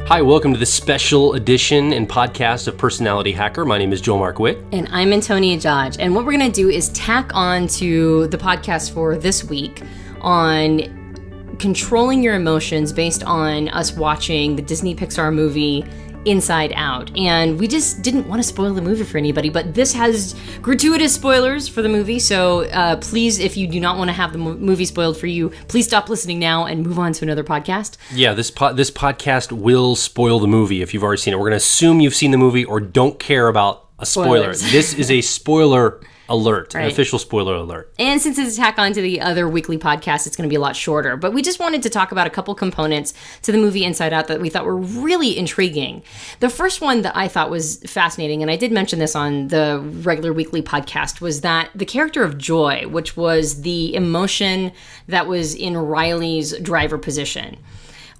Hi, welcome to this special edition and podcast of Personality Hacker. My name is Joel Witt. And I'm Antonia Dodge. And what we're going to do is tack on to the podcast for this week on controlling your emotions based on us watching the Disney Pixar movie Inside Out. And we just didn't want to spoil the movie for anybody, but this has gratuitous spoilers for the movie. So please, if you do not want to have the movie spoiled for you, please stop listening now and move on to another podcast. Yeah, this podcast will spoil the movie if you've already seen it. We're going to assume you've seen the movie or don't care about a spoiler. Spoilers. This is a spoiler alert, Right. An official spoiler alert. And since it's a tack on to the other weekly podcast, it's going to be a lot shorter. But we just wanted to talk about a couple components to the movie Inside Out that we thought were really intriguing. The first one that I thought was fascinating, and I did mention this on the regular weekly podcast, was that the character of Joy, which was the emotion that was in Riley's driver position.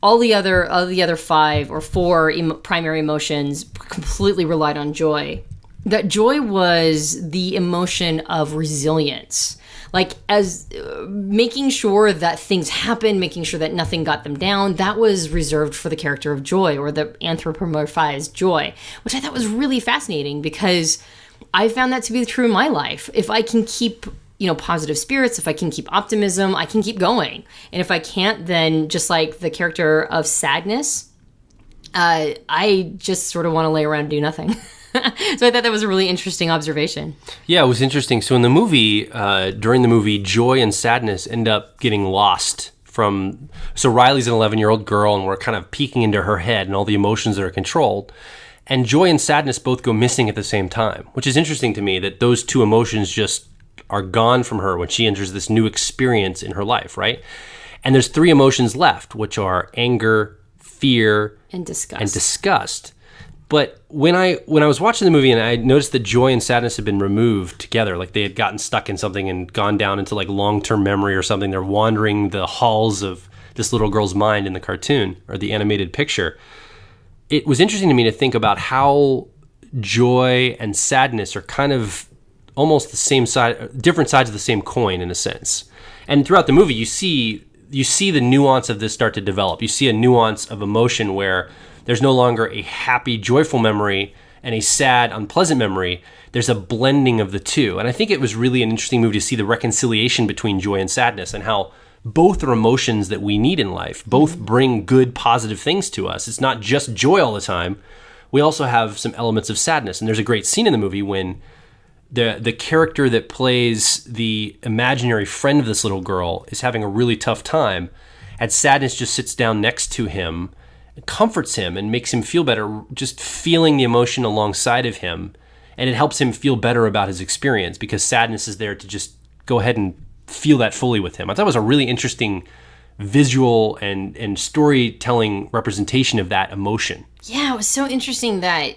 All the other five or four primary emotions completely relied on Joy. That Joy was the emotion of resilience, like as making sure that things happen, making sure that nothing got them down. That was reserved for the character of Joy, or the anthropomorphized Joy, which I thought was really fascinating because I found that to be true in my life. If I can keep positive spirits, if I can keep optimism, I can keep going. And if I can't, then just like the character of sadness, I just sort of want to lay around and do nothing. So I thought that was a really interesting observation. Yeah, it was interesting. So in the movie, during the movie, joy and sadness end up getting lost from... So Riley's an 11-year-old girl, and we're kind of peeking into her head and all the emotions that are controlled. And joy and sadness both go missing at the same time, which is interesting to me that those two emotions just are gone from her when she enters this new experience in her life, right? And there's three emotions left, which are anger, fear, and disgust. But when I was watching the movie and I noticed that joy and sadness had been removed together, like they had gotten stuck in something and gone down into like long-term memory or something, they're wandering the halls of this little girl's mind in the cartoon or the animated picture. It was interesting to me to think about how joy and sadness are kind of almost the same side, different sides of the same coin in a sense. And throughout the movie, you see the nuance of this start to develop. You see a nuance of emotion where there's no longer a happy, joyful memory and a sad, unpleasant memory. There's a blending of the two. And I think it was really an interesting movie to see the reconciliation between joy and sadness and how both are emotions that we need in life. Both bring good, positive things to us. It's not just joy all the time. We also have some elements of sadness. And there's a great scene in the movie when the character that plays the imaginary friend of this little girl is having a really tough time, and sadness just sits down next to him, comforts him and makes him feel better, just feeling the emotion alongside of him. And it helps him feel better about his experience because sadness is there to just go ahead and feel that fully with him. I thought it was a really interesting visual and storytelling representation of that emotion. Yeah, it was so interesting that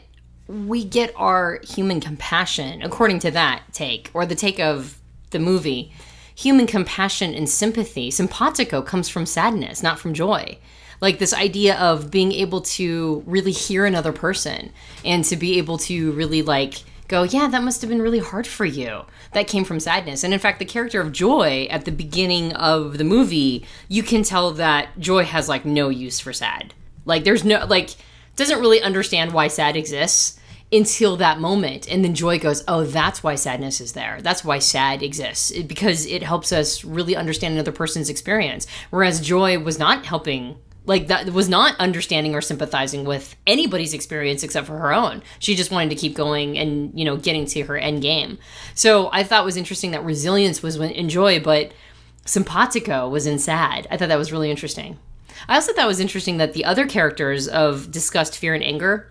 we get our human compassion, according to that take, or the take of the movie. Human compassion and sympathy, simpatico, comes from sadness, not from joy. Like this idea of being able to really hear another person and to be able to really like go, yeah, that must have been really hard for you. That came from sadness. And in fact, the character of Joy at the beginning of the movie, you can tell that Joy has like no use for sad. Like there's no, like, doesn't really understand why sad exists until that moment. And then Joy goes, oh, that's why sadness is there. That's why sad exists, because it helps us really understand another person's experience. Whereas Joy was not helping, like that was not understanding or sympathizing with anybody's experience except for her own. She just wanted to keep going and, getting to her end game. So I thought it was interesting that resilience was in Joy, but simpatico was in sad. I thought that was really interesting. I also thought it was interesting that the other characters of disgust, fear, and anger,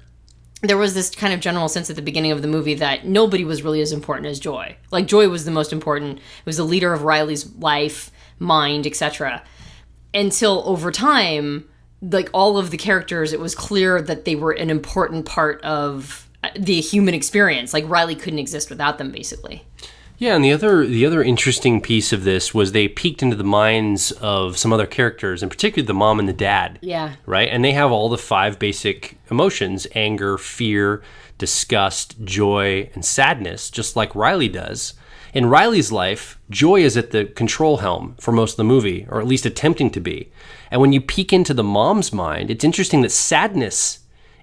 there was this kind of general sense at the beginning of the movie that nobody was really as important as Joy. Like Joy was the most important. It was the leader of Riley's life, mind, etc. Until over time, like all of the characters, it was clear that they were an important part of the human experience. Like Riley couldn't exist without them, basically. Yeah, and the other interesting piece of this was they peeked into the minds of some other characters, and particularly the mom and the dad. Yeah. Right? And they have all the 5 basic emotions: anger, fear, disgust, joy, and sadness, just like Riley does. In Riley's life, Joy is at the control helm for most of the movie, or at least attempting to be. And when you peek into the mom's mind, it's interesting that sadness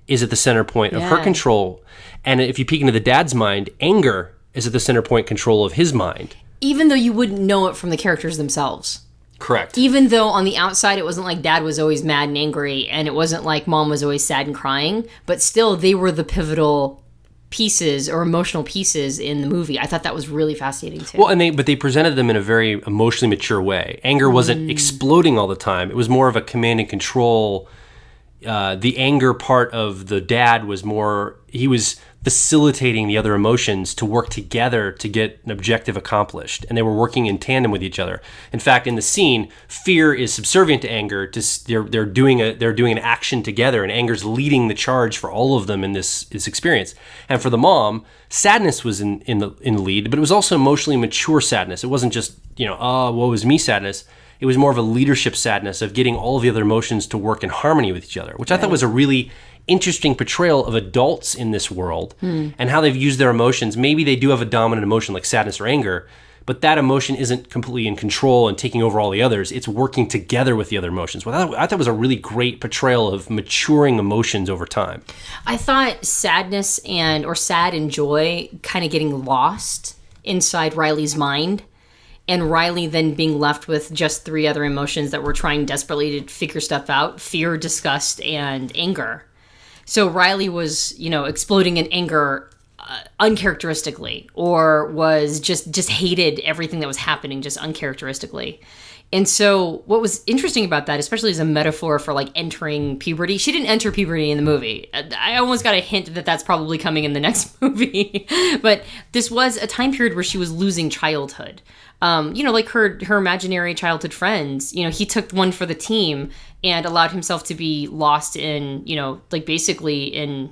is at the center point of her control. And if you peek into the dad's mind, anger is at the center point control of his mind. Even though you wouldn't know it from the characters themselves. Correct. Even though on the outside it wasn't like dad was always mad and angry, and it wasn't like mom was always sad and crying, but still they were the pivotal pieces or emotional pieces in the movie. I thought that was really fascinating too. Well, but they presented them in a very emotionally mature way. Anger wasn't exploding all the time. It was more of a command and control. The anger part of the dad was more, he was facilitating the other emotions to work together to get an objective accomplished, and they were working in tandem with each other. In fact, in the scene, fear is subservient to anger. They're doing an action together, and anger's leading the charge for all of them in this experience. And for the mom, sadness was in the lead, but it was also emotionally mature sadness. It wasn't just woe is me sadness. It was more of a leadership sadness of getting all of the other emotions to work in harmony with each other, which I thought was a really interesting portrayal of adults in this world and how they've used their emotions. Maybe they do have a dominant emotion like sadness or anger, but that emotion isn't completely in control and taking over all the others. It's working together with the other emotions. Well, I thought it was a really great portrayal of maturing emotions over time. I thought sadness or sad and joy kind of getting lost inside Riley's mind, and Riley then being left with just three other emotions that were trying desperately to figure stuff out: fear, disgust, and anger. So Riley was, exploding in anger uncharacteristically, or was just hated everything that was happening just uncharacteristically. And so what was interesting about that, especially as a metaphor for like entering puberty, she didn't enter puberty in the movie. I almost got a hint that that's probably coming in the next movie. But this was a time period where she was losing childhood. Like her imaginary childhood friends, he took one for the team and allowed himself to be lost in, basically in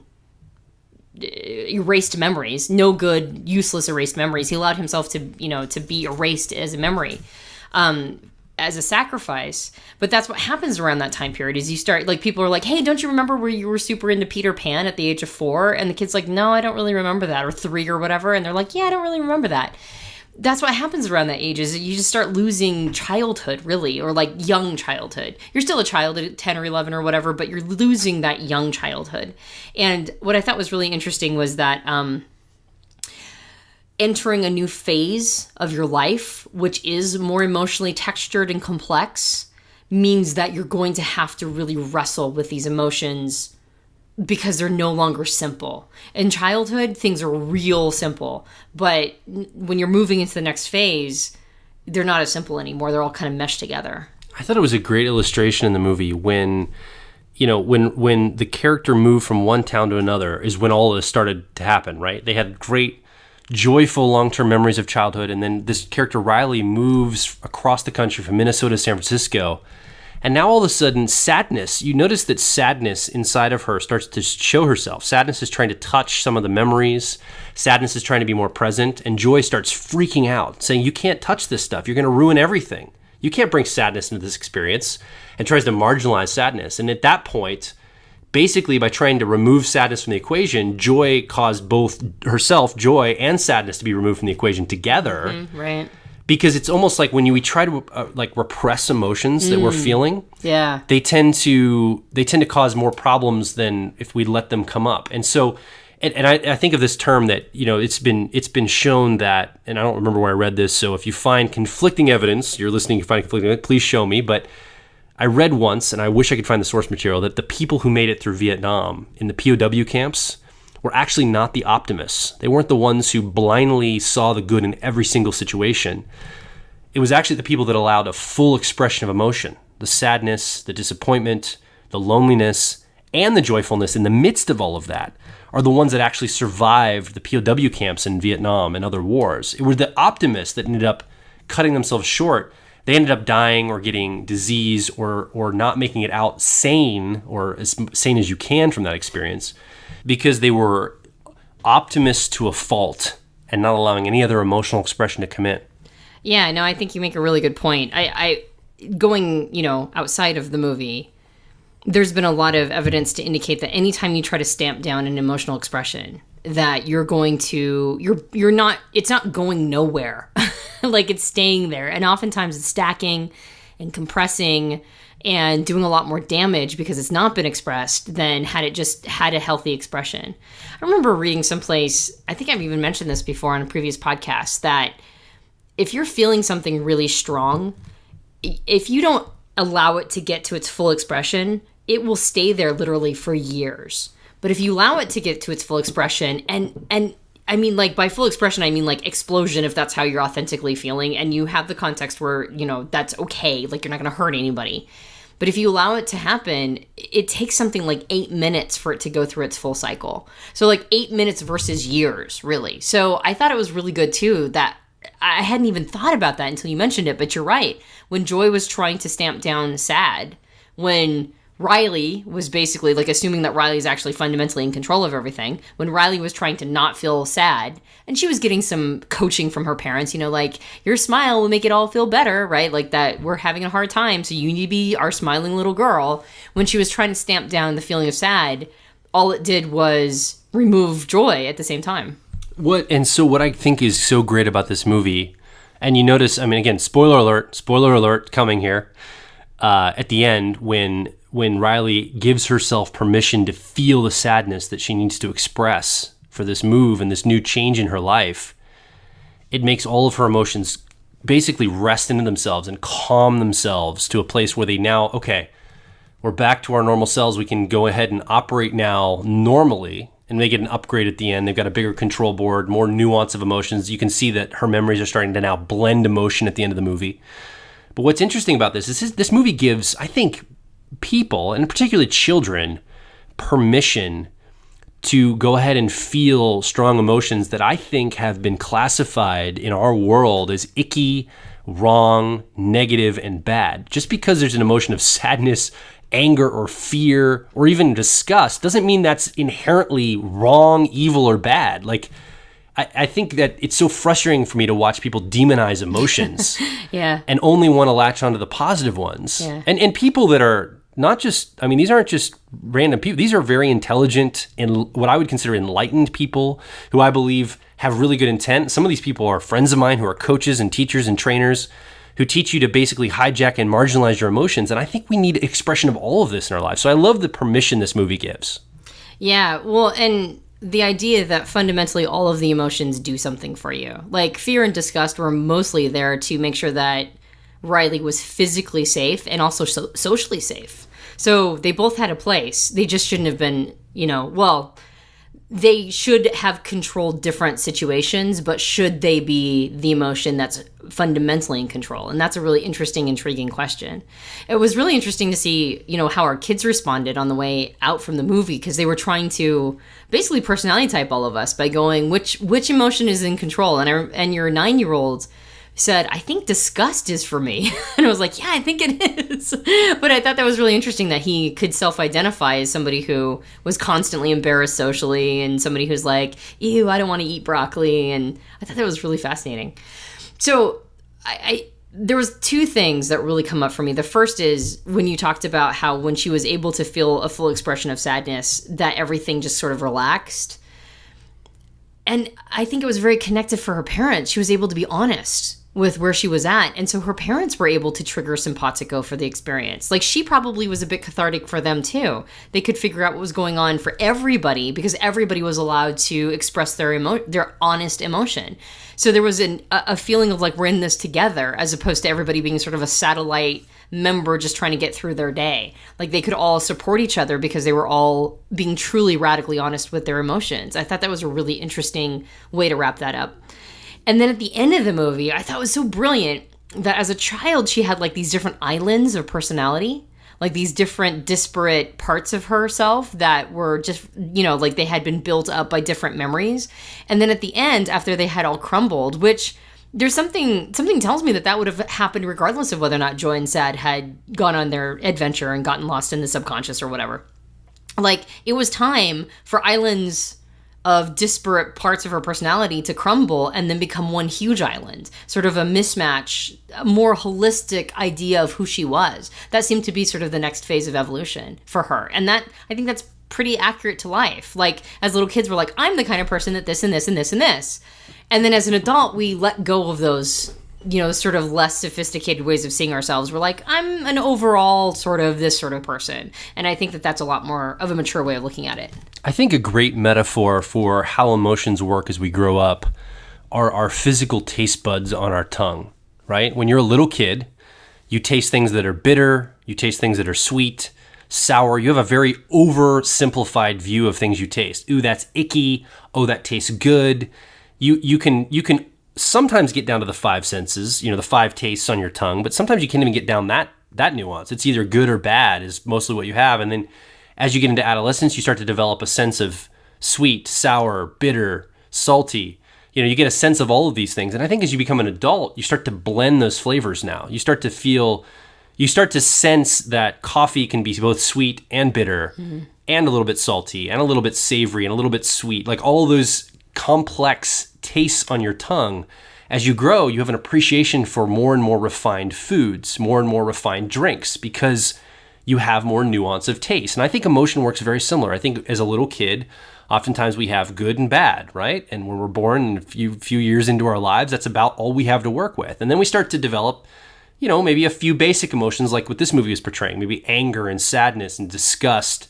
erased memories, no good, useless erased memories. He allowed himself to be erased as a memory, as a sacrifice. But that's what happens around that time period is you start, like, people are like, hey, don't you remember where you were super into Peter Pan at the age of 4? And the kid's like, no, I don't really remember that, or 3 or whatever. And they're like, yeah, I don't really remember that. That's what happens around that age, is you just start losing childhood, really, or like young childhood. You're still a child at 10 or 11 or whatever, but you're losing that young childhood. And what I thought was really interesting was that entering a new phase of your life, which is more emotionally textured and complex, means that you're going to have to really wrestle with these emotions because they're no longer simple. In childhood, things are real simple, but when you're moving into the next phase, they're not as simple anymore. They're all kind of meshed together. I thought it was a great illustration in the movie when the character moved from one town to another is when all of this started to happen, right? They had great, joyful long-term memories of childhood, and then this character Riley moves across the country from Minnesota to San Francisco. And now all of a sudden, sadness, you notice that sadness inside of her starts to show herself. Sadness is trying to touch some of the memories. Sadness is trying to be more present. And joy starts freaking out, saying, you can't touch this stuff. You're going to ruin everything. You can't bring sadness into this experience, and tries to marginalize sadness. And at that point, basically by trying to remove sadness from the equation, joy caused both herself, joy, and sadness to be removed from the equation together. Mm-hmm, right. Because it's almost like when we try to repress emotions that we're feeling, they tend to cause more problems than if we let them come up. And so, and I think of this term that it's been shown that, and I don't remember where I read this. So if you find conflicting evidence, you're listening, you find conflicting evidence, please show me. But I read once, and I wish I could find the source material, that the people who made it through Vietnam in the POW camps were actually not the optimists. They weren't the ones who blindly saw the good in every single situation. It was actually the people that allowed a full expression of emotion, the sadness, the disappointment, the loneliness, and the joyfulness in the midst of all of that are the ones that actually survived the POW camps in Vietnam and other wars. It were the optimists that ended up cutting themselves short. They ended up dying or getting disease or not making it out sane, or as sane as you can from that experience, because they were optimists to a fault and not allowing any other emotional expression to come in. Yeah, no, I think you make a really good point. I going, outside of the movie, there's been a lot of evidence to indicate that anytime you try to stamp down an emotional expression, that you're going to, you're not, it's not going nowhere. Like it's staying there. And oftentimes it's stacking and compressing and doing a lot more damage because it's not been expressed than had it just had a healthy expression. I remember reading someplace, I think I've even mentioned this before on a previous podcast, that if you're feeling something really strong, if you don't allow it to get to its full expression, it will stay there literally for years. But if you allow it to get to its full expression, and I mean, like, by full expression, I mean, like, explosion, if that's how you're authentically feeling, and you have the context where, you know, that's okay, like, you're not going to hurt anybody. But if you allow it to happen, it takes something like 8 minutes for it to go through its full cycle. So, like, 8 minutes versus years, really. So I thought it was really good, too, that I hadn't even thought about that until you mentioned it, but you're right. When Joy was trying to stamp down sad, when Riley was basically, like, assuming that Riley's actually fundamentally in control of everything, when Riley was trying to not feel sad, and she was getting some coaching from her parents, you know, like, your smile will make it all feel better, right? Like, that we're having a hard time, so you need to be our smiling little girl. When she was trying to stamp down the feeling of sad, all it did was remove joy at the same time. What I think is so great about this movie, and you notice, I mean, again, spoiler alert coming here, at the end, when Riley gives herself permission to feel the sadness that she needs to express for this move and this new change in her life, it makes all of her emotions basically rest into themselves and calm themselves to a place where they now, okay, we're back to our normal selves. We can go ahead and operate now normally, and they get an upgrade at the end. They've got a bigger control board, more nuance of emotions. You can see that her memories are starting to now blend emotion at the end of the movie. But what's interesting about this is this movie gives, I think, people, and particularly children, permission to go ahead and feel strong emotions that I think have been classified in our world as icky, wrong, negative, and bad. Just because there's an emotion of sadness, anger, or fear, or even disgust doesn't mean that's inherently wrong, evil, or bad. Like, I think that it's so frustrating for me to watch people demonize emotions Yeah. and only want to latch onto the positive ones. Yeah. And people that are not just, I mean, these aren't just random people. These are very intelligent and what I would consider enlightened people who I believe have really good intent. Some of these people are friends of mine who are coaches and teachers and trainers who teach you to basically hijack and marginalize your emotions. And I think we need expression of all of this in our lives. So I love the permission this movie gives. Yeah, well, and the idea that fundamentally all of the emotions do something for you. Like, fear and disgust were mostly there to make sure that Riley was physically safe and also socially safe. So they both had a place. They just shouldn't have been, you know, well, they should have controlled different situations, but should they be the emotion that's fundamentally in control? And that's a really interesting, intriguing question. It was really interesting to see, you know, how our kids responded on the way out from the movie, because they were trying to basically personality type all of us by going, which emotion is in control? And your 9-year-old said, I think disgust is for me. And I was like, yeah, I think it is. But I thought that was really interesting that he could self-identify as somebody who was constantly embarrassed socially and somebody who's like, ew, I don't want to eat broccoli. And I thought that was really fascinating. So there was 2 things that really come up for me. The first is when you talked about how when she was able to feel a full expression of sadness, that everything just sort of relaxed. And I think it was very connected for her parents. She was able to be honest with where she was at. And so her parents were able to trigger simpatico for the experience. Like, she probably was a bit cathartic for them too. They could figure out what was going on for everybody because everybody was allowed to express their honest emotion. So there was a feeling of like, we're in this together, as opposed to everybody being sort of a satellite member just trying to get through their day. Like, they could all support each other because they were all being truly radically honest with their emotions. I thought that was a really interesting way to wrap that up. And then at the end of the movie, I thought it was so brilliant that as a child, she had like these different islands of personality, like these different disparate parts of herself that were just, you know, like they had been built up by different memories. And then at the end, after they had all crumbled, which there's something tells me that would have happened regardless of whether or not Joy and Sad had gone on their adventure and gotten lost in the subconscious or whatever. Like, it was time for islands of disparate parts of her personality to crumble and then become one huge island, sort of a mismatch, a more holistic idea of who she was. That seemed to be sort of the next phase of evolution for her. And that, I think that's pretty accurate to life. Like, as little kids, we're like, I'm the kind of person that this and this and this and this. And then as an adult, we let go of those, sort of less sophisticated ways of seeing ourselves. We're like, I'm an overall sort of this sort of person. And I think that that's a lot more of a mature way of looking at it. I think a great metaphor for how emotions work as we grow up are our physical taste buds on our tongue, right? When you're a little kid, you taste things that are bitter, you taste things that are sweet, sour. You have a very oversimplified view of things you taste. Ooh, that's icky. Oh, that tastes good. You can sometimes get down to the five senses, the five tastes on your tongue, but sometimes you can't even get down that nuance. It's either good or bad is mostly what you have. And then as you get into adolescence, you start to develop a sense of sweet, sour, bitter, salty. You get a sense of all of these things. And I think as you become an adult, you start to blend those flavors now. You start to sense that coffee can be both sweet and bitter, and a little bit salty and a little bit savory and a little bit sweet. Like all those complex tastes on your tongue. As you grow, you have an appreciation for more and more refined foods, more and more refined drinks, because you have more nuance of taste. And I think emotion works very similar. I think as a little kid, oftentimes we have good and bad, right? And when we're born, a few years into our lives, that's about all we have to work with. And then we start to develop, maybe a few basic emotions like what this movie is portraying, maybe anger and sadness and disgust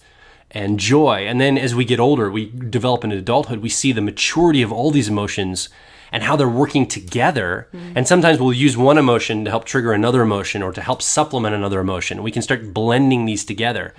and joy. And then as we get older, we develop into adulthood, we see the maturity of all these emotions and how they're working together. And sometimes we'll use one emotion to help trigger another emotion or to help supplement another emotion. We can start blending these together.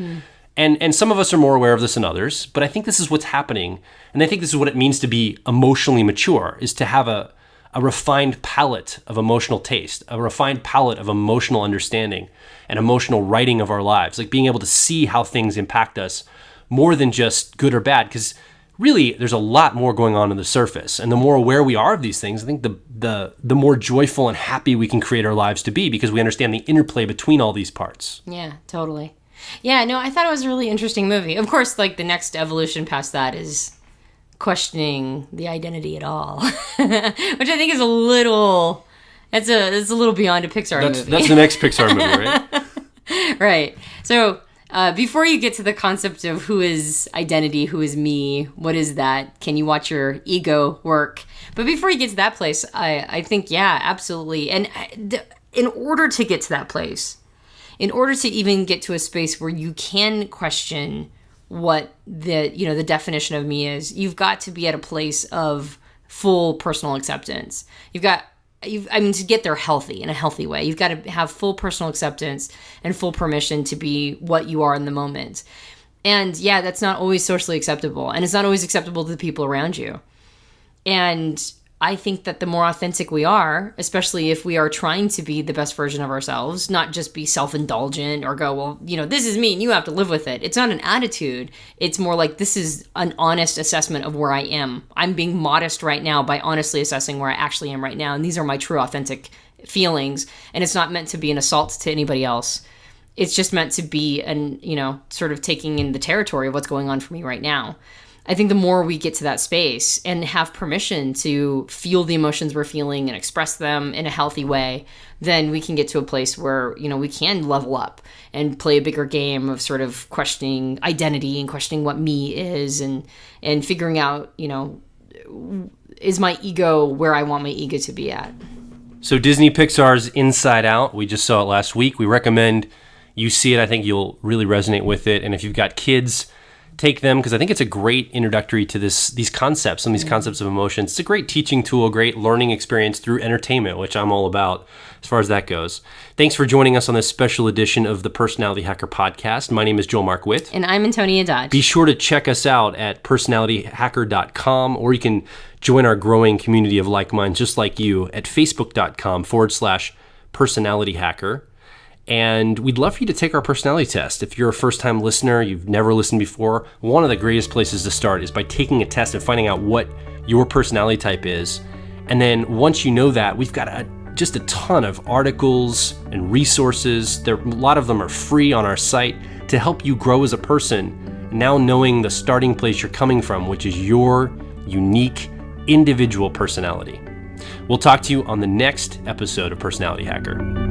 And some of us are more aware of this than others, but I think this is what's happening. And I think this is what it means to be emotionally mature, is to have a refined palette of emotional taste, a refined palette of emotional understanding and emotional writing of our lives, like being able to see how things impact us more than just good or bad, because really there's a lot more going on the surface. And the more aware we are of these things, I think the more joyful and happy we can create our lives to be, because we understand the interplay between all these parts. Yeah, totally. Yeah, no, I thought it was a really interesting movie. Of course, like the next evolution past that is questioning the identity at all, which I think is a little beyond a Pixar movie. That's the next Pixar movie, right? Right. So before you get to the concept of who is identity, who is me, what is that? Can you watch your ego work? But before you get to that place, I think, yeah, absolutely. And in order to get to that place, in order to even get to a space where you can question what the definition of me is, you've got to be at a place of full personal acceptance. To get there in a healthy way, you've got to have full personal acceptance and full permission to be what you are in the moment. And yeah, that's not always socially acceptable, and it's not always acceptable to the people around you. And I think that the more authentic we are, especially if we are trying to be the best version of ourselves, not just be self-indulgent or go, well, this is me and you have to live with it. It's not an attitude. It's more like, this is an honest assessment of where I am. I'm being modest right now by honestly assessing where I actually am right now. And these are my true authentic feelings. And it's not meant to be an assault to anybody else. It's just meant to be sort of taking in the territory of what's going on for me right now. I think the more we get to that space and have permission to feel the emotions we're feeling and express them in a healthy way, then we can get to a place where, we can level up and play a bigger game of sort of questioning identity and questioning what me is and figuring out, is my ego where I want my ego to be at? So Disney Pixar's Inside Out, we just saw it last week. We recommend you see it. I think you'll really resonate with it. And if you've got kids, take them, because I think it's a great introductory to these concepts, some of these concepts of emotions. It's a great teaching tool, a great learning experience through entertainment, which I'm all about as far as that goes. Thanks for joining us on this special edition of the Personality Hacker Podcast. My name is Joel Mark Witt. And I'm Antonia Dodge. Be sure to check us out at personalityhacker.com, or you can join our growing community of like minds just like you at facebook.com/personalityhacker. And we'd love for you to take our personality test. If you're a first-time listener, you've never listened before, one of the greatest places to start is by taking a test and finding out what your personality type is. And then once you know that, we've got just a ton of articles and resources. A lot of them are free on our site to help you grow as a person, now knowing the starting place you're coming from, which is your unique individual personality. We'll talk to you on the next episode of Personality Hacker.